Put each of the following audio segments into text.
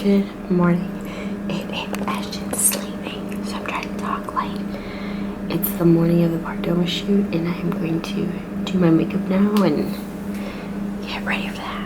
Good morning. Ashton's sleeping, so I'm trying to talk light. It's the morning of the Pardomas shoot, and I'm going to do my makeup now and get ready for that.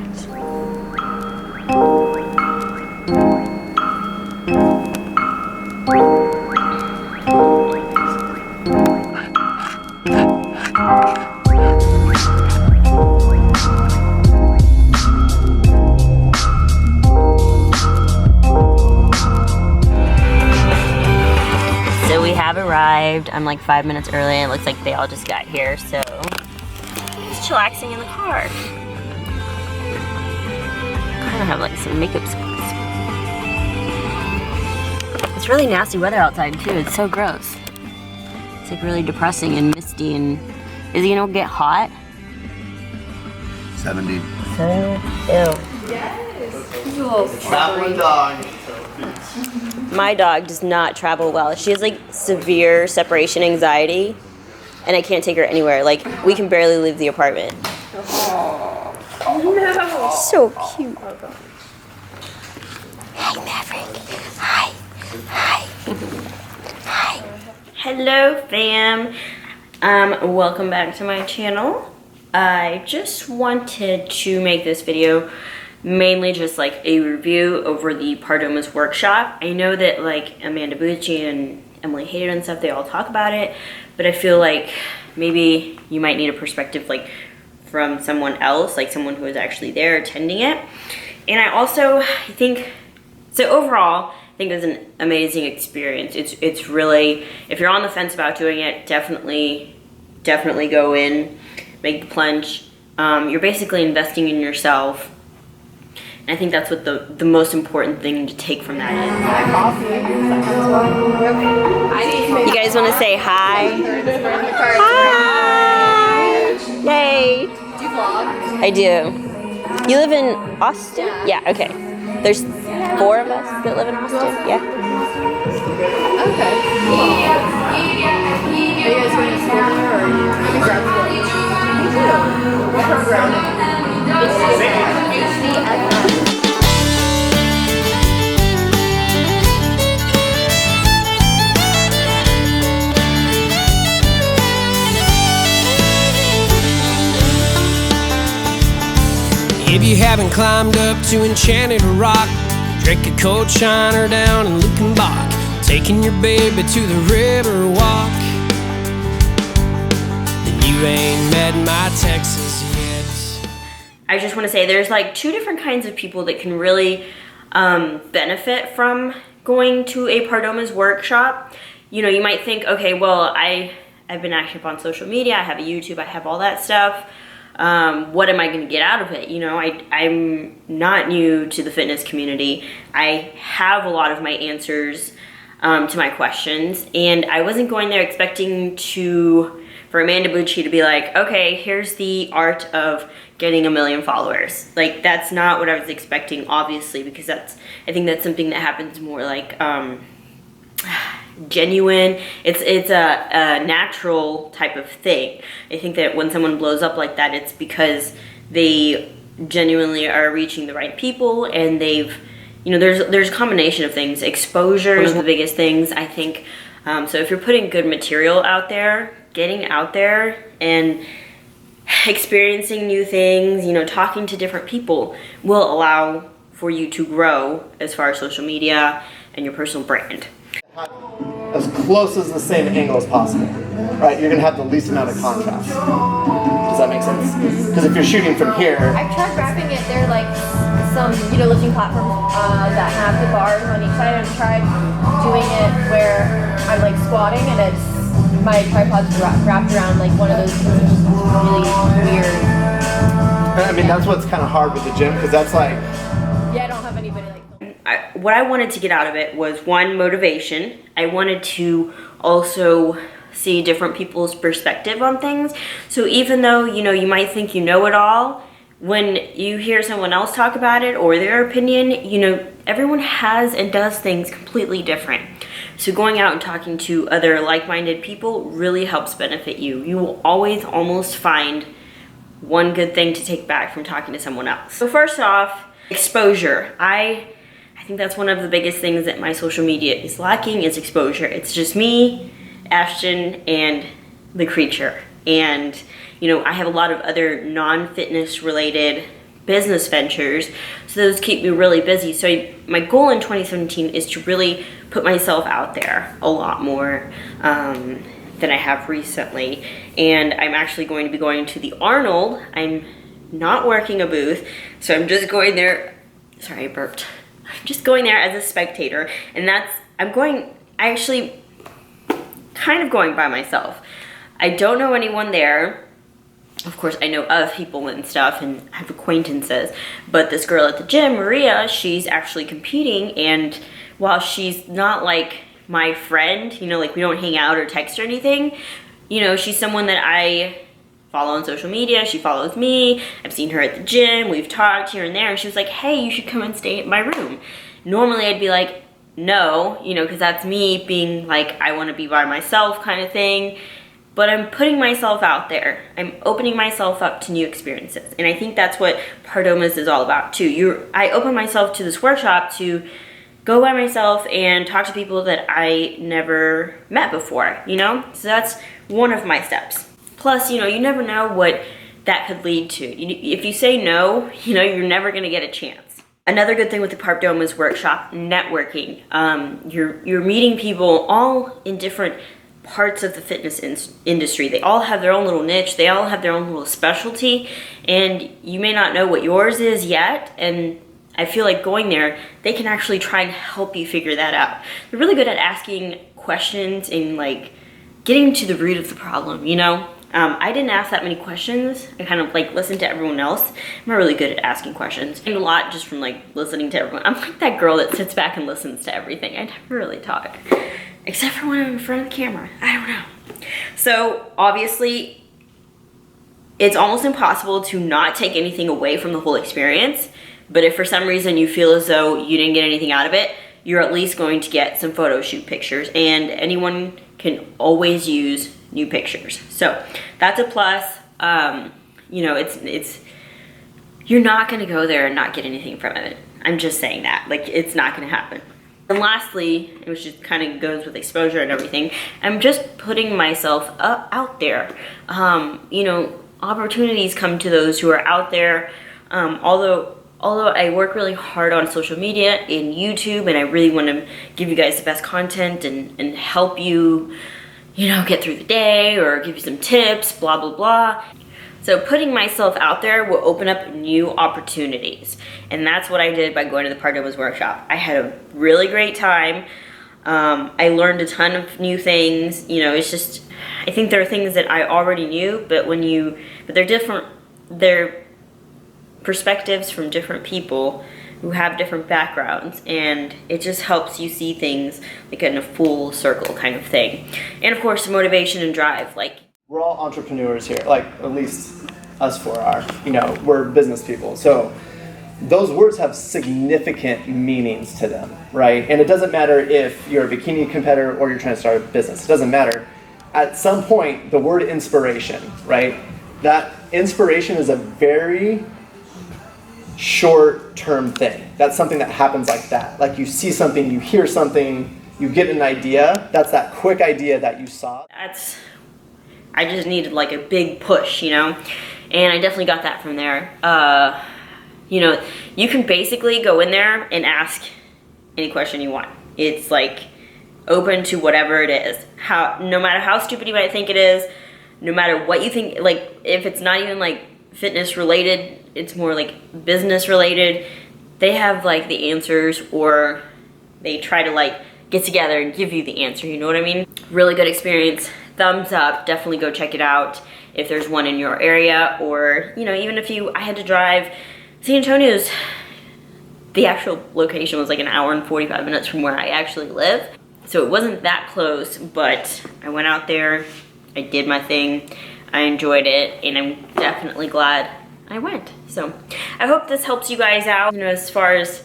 So we have arrived. I'm like 5 minutes early, and it looks like they all just got here, so just chillaxing in the car. Kind of have like some makeup spots. It's really nasty weather outside too. It's so gross. It's like really depressing and misty, and is it gonna get hot? 70. Ew. Yes. Traveling dog. My dog does not travel well. She has like severe separation anxiety, and I can't take her anywhere. Like, we can barely leave the apartment. Oh no! So cute. Hi, Maverick. Hi. Hi. Hi. Hello, fam. Welcome back to my channel. I just wanted to make this video mainly just like a review over the Pardomas Workshop. I know that like Amanda Bucci and Emily Hayden and stuff, they all talk about it, but I feel like maybe you might need a perspective like from someone else, like someone who is actually there attending it. And I also think, so overall, I think it was an amazing experience. It's really, if you're on the fence about doing it, definitely go in, make the plunge. You're basically investing in yourself. And I think that's what the most important thing to take from that is. You guys want to say hi? Hi! Yay! Do you vlog? I do. You live in Austin? Yeah, okay. There's 4 of us that live in Austin, yeah. Okay. Are you guys going to school there, or grad school? Me too. What program? If you haven't climbed up to Enchanted Rock, drink a cold shiner down in Lukenbach, taking your baby to the river walk, then you ain't met my Texas yet. I just want to say there's like 2 different kinds of people that can really benefit from going to a Pardomas workshop. You know, you might think, okay, well, I've been active on social media, I have a YouTube, I have all that stuff. What am I going to get out of it? You know, I'm not new to the fitness community. I have a lot of my answers to my questions, and I wasn't going there expecting for Amanda Bucci to be like, okay, here's the art of getting 1 million followers. Like, that's not what I was expecting, obviously, because I think that's something that happens more like genuine. It's a natural type of thing. I think that when someone blows up like that, it's because they genuinely are reaching the right people, and they've, you know, there's a combination of things. Exposure is the biggest things, I think. So if you're putting good material out there, getting out there and experiencing new things, you know, talking to different people will allow for you to grow as far as social media and your personal brand. As close as the same angle as possible, right? You're gonna have the least amount of contrast. Does that make sense? Because if you're shooting from here, I've tried wrapping it. There are like some, you know, lifting platforms that have the bars on each side. I've tried doing it where I'm like squatting and it's my tripod's wrapped around like one of those things, which is really weird. I mean, that's what's kind of hard with the gym, because that's like, yeah, I don't have anybody like. What I wanted to get out of it was, 1, motivation. I wanted to also see different people's perspective on things. So even though, you know, you might think you know it all, when you hear someone else talk about it or their opinion, you know, everyone has and does things completely different. So going out and talking to other like-minded people really helps benefit you. You will always almost find one good thing to take back from talking to someone else. So first off, exposure. I think that's one of the biggest things that my social media is lacking is exposure. It's just me, Ashton, and the creature. And, you know, I have a lot of other non-fitness related business ventures, so those keep me really busy. So my goal in 2017 is to really put myself out there a lot more than I have recently. And I'm actually going to be going to the Arnold. I'm not working a booth, so I'm just going there. Sorry, I burped. I'm just going there as a spectator, and I actually kind of going by myself. I don't know anyone there. Of course, I know of people and stuff and have acquaintances, but this girl at the gym, Maria, she's actually competing, and while she's not like my friend, you know, like we don't hang out or text or anything, you know, she's someone that I follow on social media. She follows me. I've seen her at the gym. We've talked here and there, and she was like, hey, you should come and stay at my room. Normally I'd be like, no, you know, because that's me being like, I want to be by myself kind of thing. But I'm putting myself out there. I'm opening myself up to new experiences. And I think that's what Pardomas is all about too. I open myself to this workshop to go by myself and talk to people that I never met before, you know? So that's one of my steps. Plus, you know, you never know what that could lead to. If you say no, you know, you're never gonna get a chance. Another good thing with the Pardomas Workshop, networking. You're meeting people all in different parts of the fitness industry. They all have their own little niche. They all have their own little specialty, and you may not know what yours is yet, and I feel like going there, they can actually try and help you figure that out. They're really good at asking questions and like getting to the root of the problem, you know? I didn't ask that many questions. I kind of like listened to everyone else. I'm not really good at asking questions. And a lot just from like listening to everyone. I'm like that girl that sits back and listens to everything. I never really talk, except for when I'm in front of the camera. I don't know. So obviously, it's almost impossible to not take anything away from the whole experience. But if for some reason you feel as though you didn't get anything out of it, you're at least going to get some photo shoot pictures, and anyone can always use new pictures. So that's a plus. You know, it's you're not gonna go there and not get anything from it. I'm just saying that, like, it's not gonna happen. And lastly, which just kind of goes with exposure and everything, I'm just putting myself out there. You know, opportunities come to those who are out there. Although I work really hard on social media and YouTube, and I really want to give you guys the best content and help you, you know, get through the day or give you some tips, blah, blah, blah. So putting myself out there will open up new opportunities. And that's what I did by going to the Pardomas Workshop. I had a really great time. I learned a ton of new things. You know, it's just, I think there are things that I already knew, but they're different. They're perspectives from different people who have different backgrounds, and it just helps you see things like in a full circle kind of thing. And of course, motivation and drive. Like, we're all entrepreneurs here, like at least us four are, you know, we're business people. So those words have significant meanings to them, right? And it doesn't matter if you're a bikini competitor or you're trying to start a business. It doesn't matter. At some point, the word inspiration, right? That inspiration is a very short-term thing. That's something that happens like that. Like you see something, you hear something, you get an idea. That's that quick idea that you saw. I just needed like a big push, you know? And I definitely got that from there. You know, you can basically go in there and ask any question you want. It's like open to whatever it is. No matter how stupid you might think it is, no matter what you think, like if it's not even like fitness related, it's more like business related, they have like the answers, or they try to like get together and give you the answer, you know what I mean? Really good experience, thumbs up, definitely go check it out if there's one in your area, or you know, even if I had to drive. San Antonio's, the actual location was like an hour and 45 minutes from where I actually live, so it wasn't that close, but I went out there, I did my thing, I enjoyed it, and I'm definitely glad I went. So I hope this helps you guys out, you know, as far as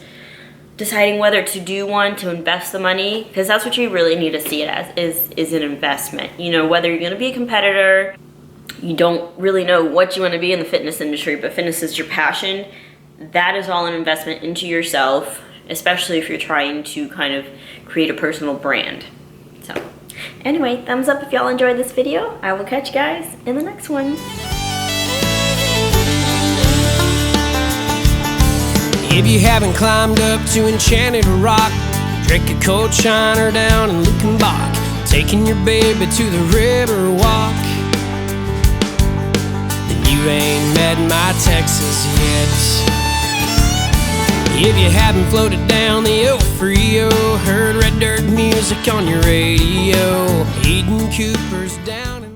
deciding whether to do one, to invest the money, because that's what you really need to see it as, is an investment. You know, whether you're gonna be a competitor, you don't really know what you wanna be in the fitness industry, but fitness is your passion, that is all an investment into yourself, especially if you're trying to kind of create a personal brand. So anyway, thumbs up if y'all enjoyed this video. I will catch you guys in the next one. If you haven't climbed up to Enchanted Rock, drink a cold shiner down in Lukenbach, taking your baby to the river walk, then you ain't met my Texas yet. If you haven't floated down the El Frio, heard red dirt music on your radio, Eden Cooper's down in